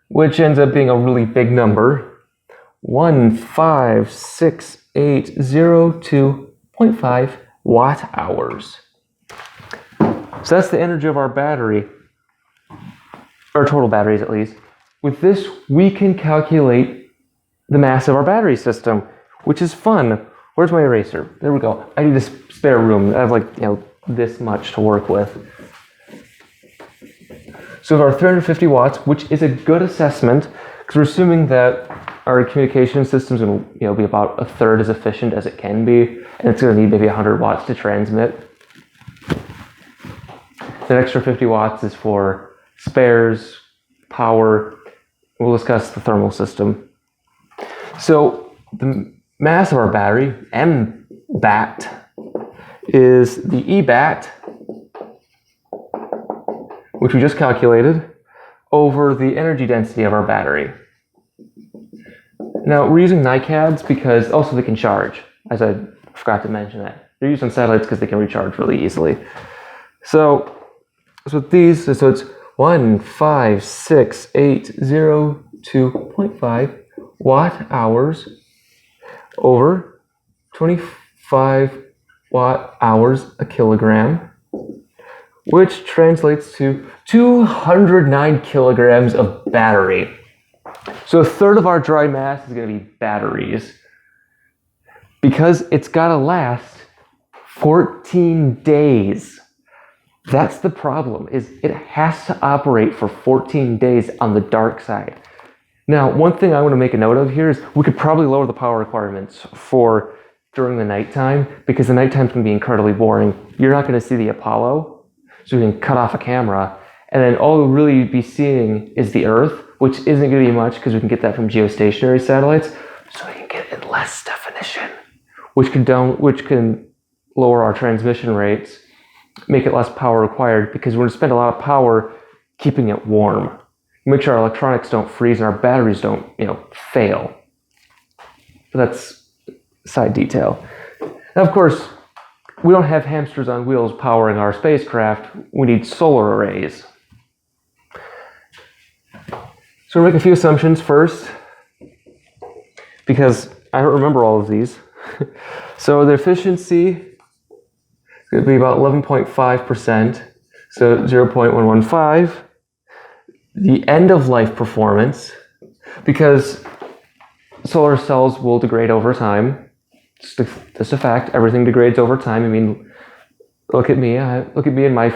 which ends up being a really big number, 156,802.5 watt hours. So that's the energy of our battery, or total batteries at least. With this, we can calculate the mass of our battery system, which is fun. Where's my eraser? There we go. I need a spare room. I have this much to work with. So we have our 350 watts, which is a good assessment because we're assuming that our communication system's going to be about a third as efficient as it can be, and it's going to need maybe 100 watts to transmit. The extra 50 watts is for spares, power. We'll discuss the thermal system. So the mass of our battery, MBAT, is the EBAT, which we just calculated, over the energy density of our battery. Now, we're using NiCads because also they can charge, as I forgot to mention that. They're used on satellites because they can recharge really easily. So with these, so it's 156,802.5 watt hours over 25 watt hours a kilogram, which translates to 209 kilograms of battery. So a third of our dry mass is going to be batteries, because it's got to last 14 days. That's the problem, is it has to operate for 14 days on the dark side. Now, one thing I want to make a note of here is we could probably lower the power requirements for during the nighttime, because the nighttime can be incredibly boring. You're not going to see the Apollo, so we can cut off a camera, and then all you'll really be seeing is the Earth, which isn't going to be much because we can get that from geostationary satellites. So we can get in less definition, which can lower our transmission rates, make it less power required, because we're going to spend a lot of power keeping it warm. Make sure our electronics don't freeze and our batteries don't, fail. But that's side detail. Now, of course, we don't have hamsters on wheels powering our spacecraft. We need solar arrays. So we'll make a few assumptions first, because I don't remember all of these. So the efficiency is going to be about 11.5%, so 0.115. The end-of-life performance, because solar cells will degrade over time. It's a fact. Everything degrades over time. I mean, look at me. Look at me in my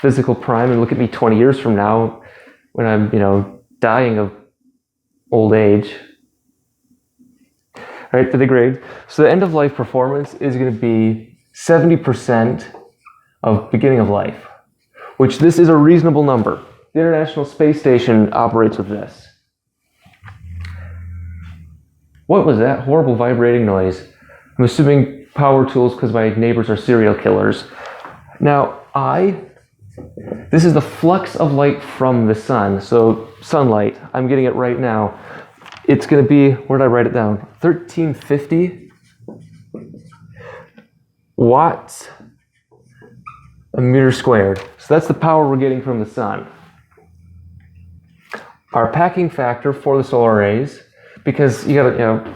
physical prime, and look at me 20 years from now when I'm, dying of old age. Right, the degrade. So the end-of-life performance is going to be 70% of beginning of life, which this is a reasonable number. The International Space Station operates with this. What was that horrible vibrating noise? I'm assuming power tools because my neighbors are serial killers. Now, this is the flux of light from the sun, so sunlight. I'm getting it right now. It's going to be, where did I write it down? 1350 watts a meter squared. So that's the power we're getting from the sun. Our packing factor for the solar arrays, because you gotta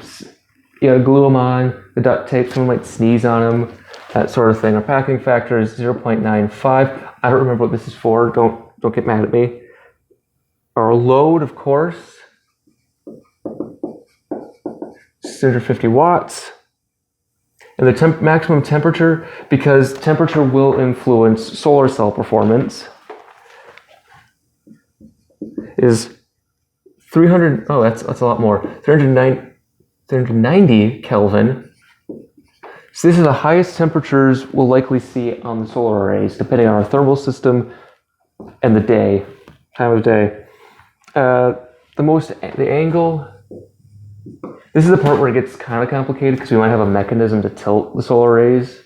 glue them on, the duct tape, someone might sneeze on them, that sort of thing. Our packing factor is 0.95. I don't remember what this is for. Don't get mad at me. Our load, of course, 650 watts. And the maximum temperature, because temperature will influence solar cell performance, is 300, that's a lot more, 390 Kelvin. So this is the highest temperatures we'll likely see on the solar arrays, depending on our thermal system and the time of day. The angle, this is the part where it gets kind of complicated because we might have a mechanism to tilt the solar arrays,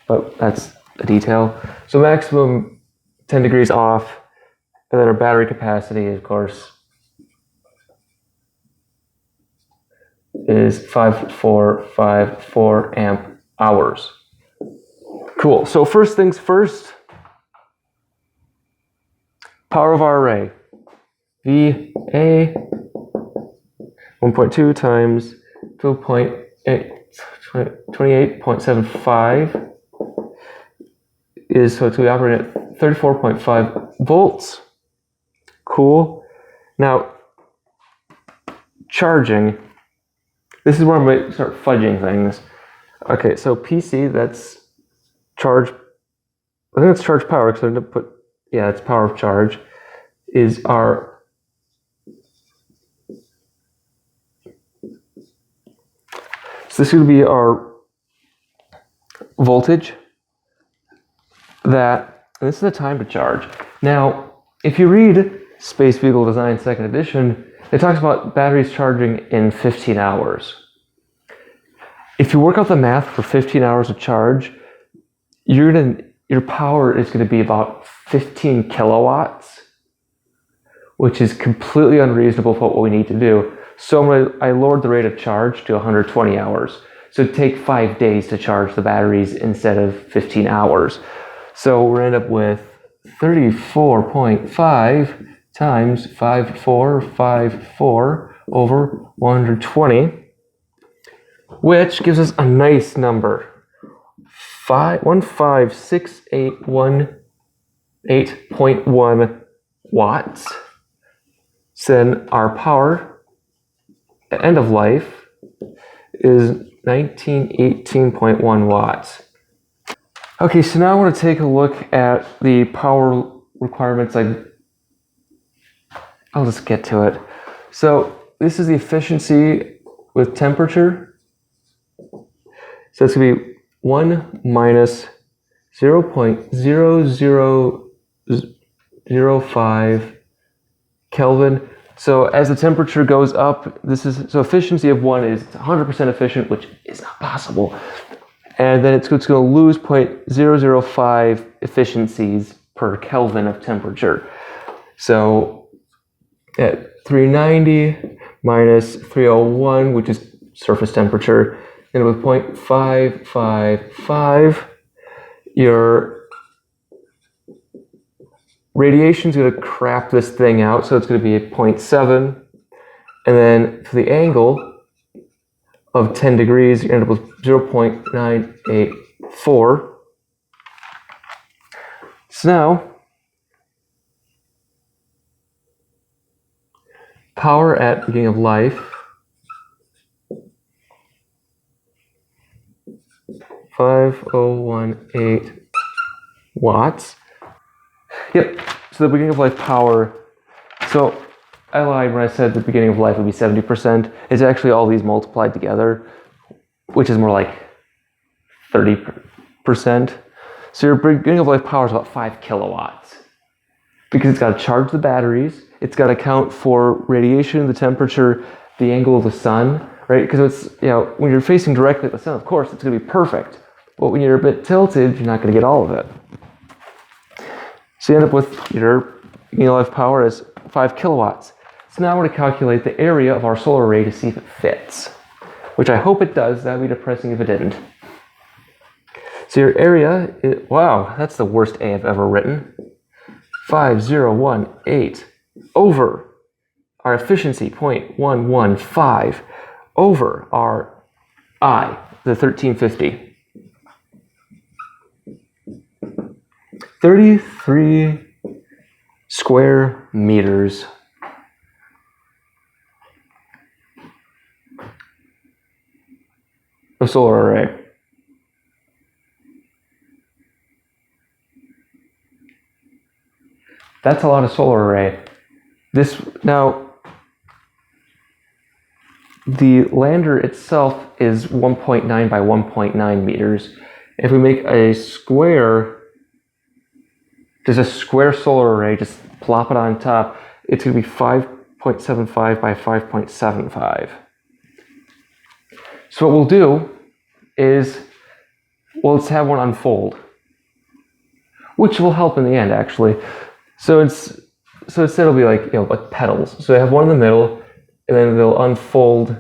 but that's a detail. So maximum 10 degrees off, and then our battery capacity, of course, is 5454 amp hours. Cool. So first things first, power of our array. VA 1.2 times 28.75 is, so we operate at 34.5 volts. Cool. Now, charging. This is where I might start fudging things. Okay, so PC, that's charge. I think it's charge power, because I didn't put, it's power of charge, is our. So this is going to be our voltage. And this is the time to charge. Now, if you read Space Vehicle Design 2nd edition, it talks about batteries charging in 15 hours. If you work out the math for 15 hours of charge, your power is going to be about 15 kilowatts, which is completely unreasonable for what we need to do. So I lowered the rate of charge to 120 hours. So it'd take 5 days to charge the batteries instead of 15 hours. So we're end up with 34.5 times 5454 over 120, which gives us a nice number, 15681.8 watts. So then our power at end of life is 1918.1 watts. Okay, so now I want to take a look at the power requirements. I'll just get to it. So this is the efficiency with temperature. So it's going to be 1 minus 0.0005 Kelvin. So as the temperature goes up, so efficiency of 1 is 100% efficient, which is not possible. And then it's going to lose 0.005 efficiencies per Kelvin of temperature. So at 390 minus 301, which is surface temperature, and with 0.555, your radiation's going to crap this thing out, so it's going to be 0.7. And then for the angle of 10 degrees, you end up with 0.984. So now, power at beginning of life, 5018 watts. Yep, so the beginning of life power, so I lied when I said the beginning of life would be 70%. It's actually all these multiplied together, which is more like 30%. So your beginning of life power is about 5 kilowatts. Because it's got to charge the batteries, it's got to account for radiation, the temperature, the angle of the sun, right? Because it's, when you're facing directly at the sun, of course, it's going to be perfect. But when you're a bit tilted, you're not going to get all of it. So you end up with your beginning of life power as 5 kilowatts. So now we're going to calculate the area of our solar array to see if it fits, which I hope it does. That would be depressing if it didn't. So your area, wow, that's the worst A I've ever written. 5018 over our efficiency, 0.115, over our I, the 1350. 33 square meters. Of solar array. That's a lot of solar array. Now, the lander itself is 1.9 by 1.9 meters. If we make a square, just a square solar array, just plop it on top, it's going to be 5.75 by 5.75. So what we'll do is, let's have one unfold, which will help in the end, actually. So instead it'll be like petals. So I have one in the middle, and then they'll unfold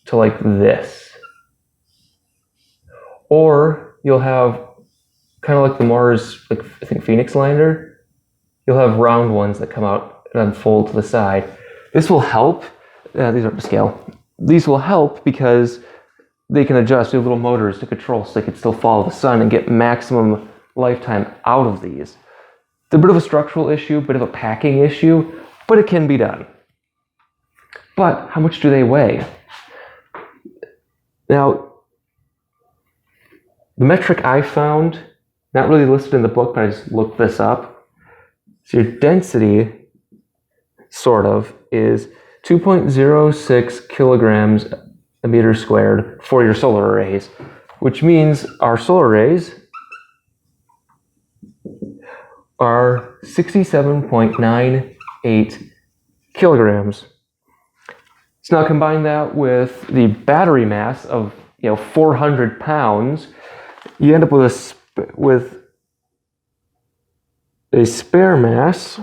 to like this. Or you'll have kind of like the Mars, I think Phoenix lander. You'll have round ones that come out and unfold to the side. This will help. These aren't to scale. These will help because they can adjust. They have little motors to control, so they can still follow the sun and get maximum lifetime out of these. It's a bit of a structural issue, bit of a packing issue, but it can be done. But how much do they weigh? Now, the metric I found, not really listed in the book, but I just looked this up. So your density, sort of, is 2.06 kilograms a meter squared for your solar arrays, which means our solar arrays are 67.98 kilograms. So now combine that with the battery mass of 400 pounds, you end up with a spare mass.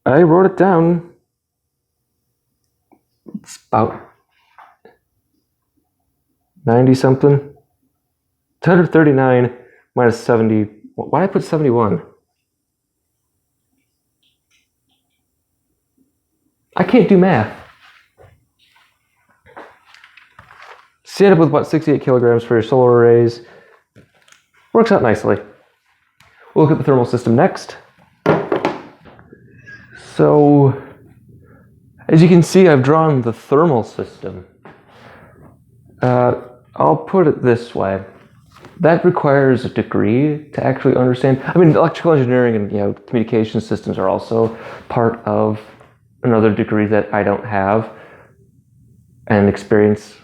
I wrote it down. It's about 90 something. 139 minus 70. Why did I put 71? I can't do math. So you end up with about 68 kilograms for your solar arrays. Works out nicely. We'll look at the thermal system next. So, as you can see, I've drawn the thermal system. I'll put it this way. That requires a degree to actually understand. I mean, electrical engineering and communication systems are also part of another degree that I don't have, and experience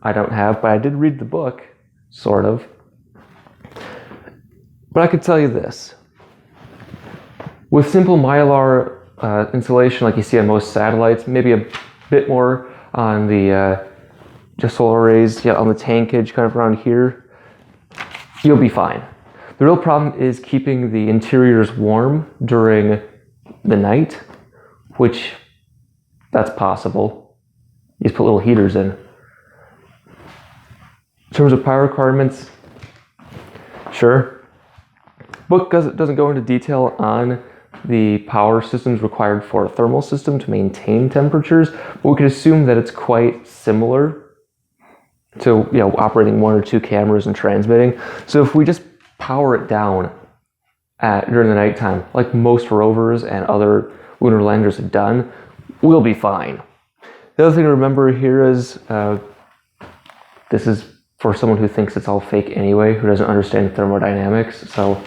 I don't have, but I did read the book, sort of. But I could tell you this. With simple mylar insulation like you see on most satellites, maybe a bit more on the just solar arrays, on the tankage kind of around here, you'll be fine. The real problem is keeping the interiors warm during the night, which that's possible. You just put little heaters in. In terms of power requirements, sure. Book doesn't go into detail on the power systems required for a thermal system to maintain temperatures, but we could assume that it's quite similar to operating 1 or 2 cameras and transmitting. So if we just power it down during the nighttime, like most rovers and other lunar landers have done, we'll be fine. The other thing to remember here is this is for someone who thinks it's all fake anyway, who doesn't understand thermodynamics, so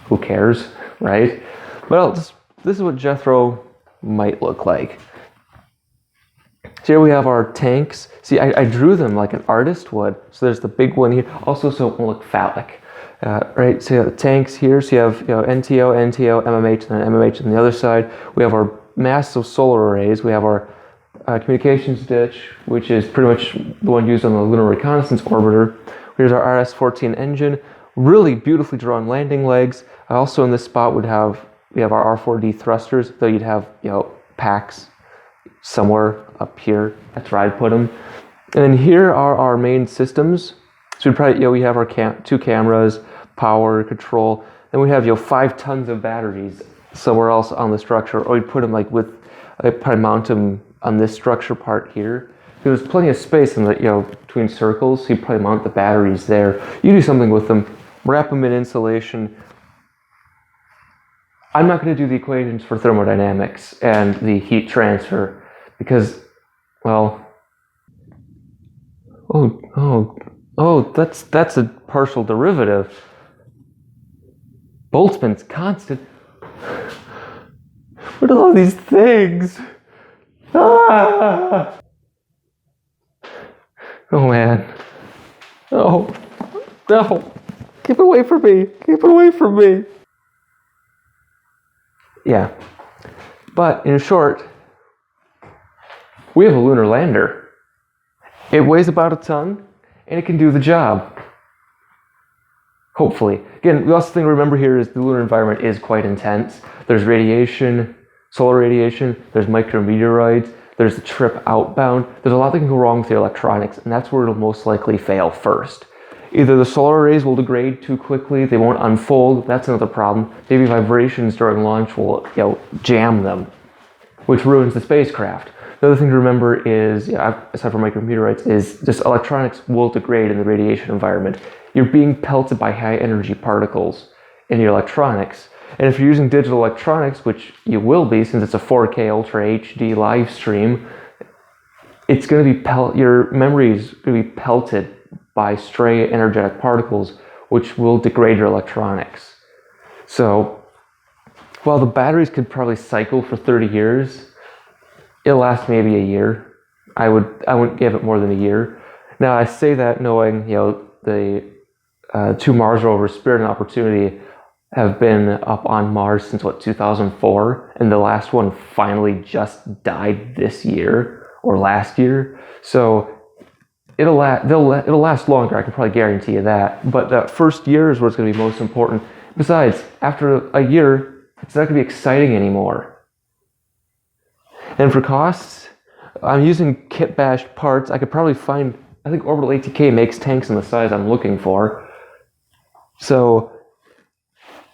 who cares, right? Well, this is what Jethro might look like. So here we have our tanks. See, I drew them like an artist would. So there's the big one here, also so it won't look phallic, right? So you have the tanks here. So you have NTO, MMH, and then MMH on the other side. We have our massive solar arrays. We have our communications ditch, which is pretty much the one used on the Lunar Reconnaissance Orbiter. Here's our RS-14 engine, really beautifully drawn landing legs. Also in this spot we have our R4D thrusters, though you'd have packs somewhere up here. That's where I'd put them. And then here are our main systems. So we have our 2 cameras, power, control. Then we have 5 tons of batteries somewhere else on the structure, or we'd put them I'd probably mount them on this structure part here. There's plenty of space in the between circles, so you probably mount the batteries there. You do something with them, wrap them in insulation. I'm not going to do the equations for thermodynamics and the heat transfer because, well, that's a partial derivative. Boltzmann's constant. What are all these things? Ah! Oh man. Oh, no. Keep away from me. Keep away from me. Yeah. But in short, we have a lunar lander. It weighs about 1 ton and it can do the job. Hopefully. Again, the last thing to remember here is the lunar environment is quite intense. There's radiation, solar radiation, there's micrometeoroids, there's the trip outbound. There's a lot that can go wrong with the electronics, and that's where it'll most likely fail first. Either the solar arrays will degrade too quickly, they won't unfold, that's another problem. Maybe vibrations during launch will jam them, which ruins the spacecraft. The other thing to remember is, aside from micrometeorites, is just electronics will degrade in the radiation environment. You're being pelted by high energy particles in your electronics. And if you're using digital electronics, which you will be since it's a 4K Ultra HD live stream, it's going to be your memory is going to be pelted by stray energetic particles, which will degrade your electronics. So while the batteries could probably cycle for 30 years, it'll last maybe a year. I wouldn't give it more than a year. Now I say that knowing the 2 Mars rovers, Spirit and Opportunity, have been up on Mars since 2004, and the last one finally just died this year or last year. So it'll last longer. I can probably guarantee you that. But that first year is what's going to be most important. Besides, after a year, it's not going to be exciting anymore. And for costs, I'm using kit bashed parts. I could probably find. I think Orbital ATK makes tanks in the size I'm looking for. So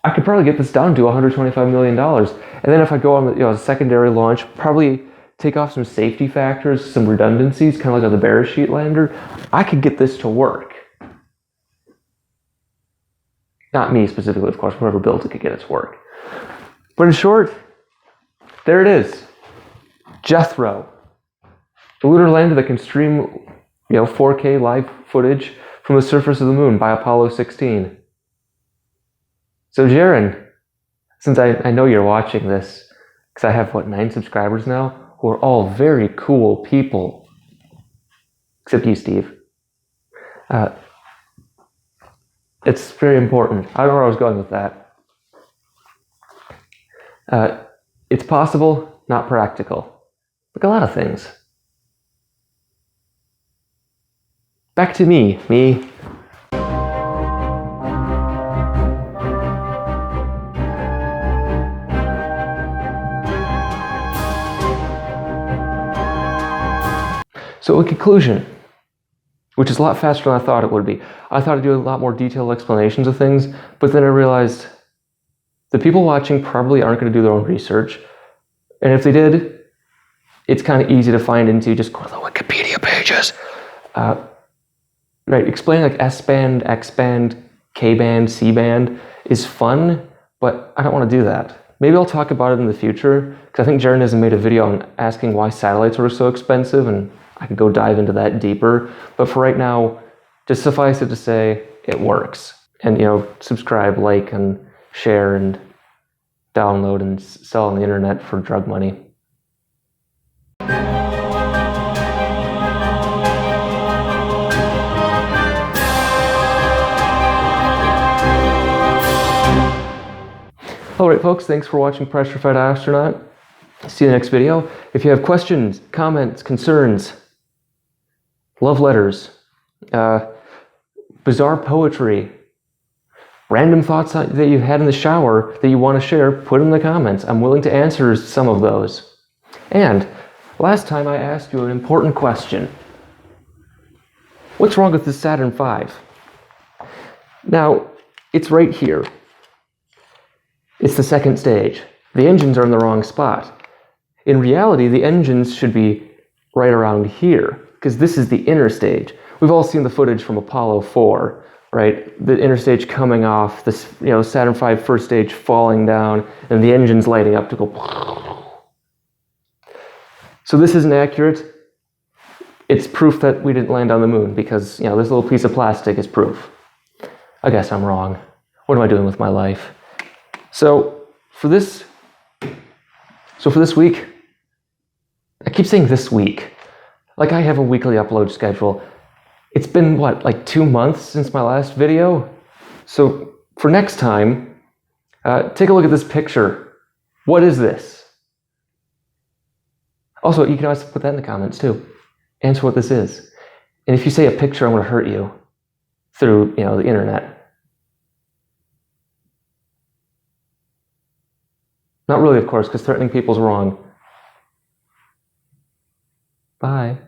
I could probably get this down to $125 million. And then if I go on a secondary launch, probably take off some safety factors, some redundancies, kind of like on the Beresheet lander, I could get this to work. Not me specifically, of course, whoever built it could get it to work. But in short, there it is. Jethro, the lunar lander that can stream 4K live footage from the surface of the moon by Apollo 16. So Jaron, since I know you're watching this, because I have 9 subscribers now, who are all very cool people, except you, Steve. It's very important. I don't know where I was going with that. It's possible, not practical. Like a lot of things. Back to me. So in conclusion, which is a lot faster than I thought it would be. I thought I'd do a lot more detailed explanations of things, but then I realized the people watching probably aren't going to do their own research. And if they did, it's kind of easy to find into. Just go to the Wikipedia pages. Right, explaining like S-band, X-band, K-band, C-band is fun, but I don't want to do that. Maybe I'll talk about it in the future, because I think Jeranism made a video on asking why satellites were so expensive, and I could go dive into that deeper. But for right now, just suffice it to say, it works. And, subscribe, like, and share, and download and sell on the internet for drug money. Alright folks, thanks for watching Pressure Fed Astronaut. See you in the next video. If you have questions, comments, concerns, love letters, bizarre poetry, random thoughts that you've had in the shower that you want to share, put in the comments. I'm willing to answer some of those. And last time I asked you an important question. What's wrong with this Saturn V? Now, it's right here. It's the second stage. The engines are in the wrong spot. In reality, the engines should be right around here, because this is the inner stage. We've all seen the footage from Apollo 4, right? The inner stage coming off, this Saturn V first stage falling down, and the engines lighting up to go. So this isn't accurate. It's proof that we didn't land on the moon, because this little piece of plastic is proof. I guess I'm wrong. What am I doing with my life? So for this week, I keep saying this week, like I have a weekly upload schedule. It's been what, like 2 months since my last video? So for next time, take a look at this picture. What is this? Also, you can always put that in the comments too. Answer what this is. And if you say a picture, I'm going to hurt you through, the internet. Not really, of course, because threatening people's wrong. Bye.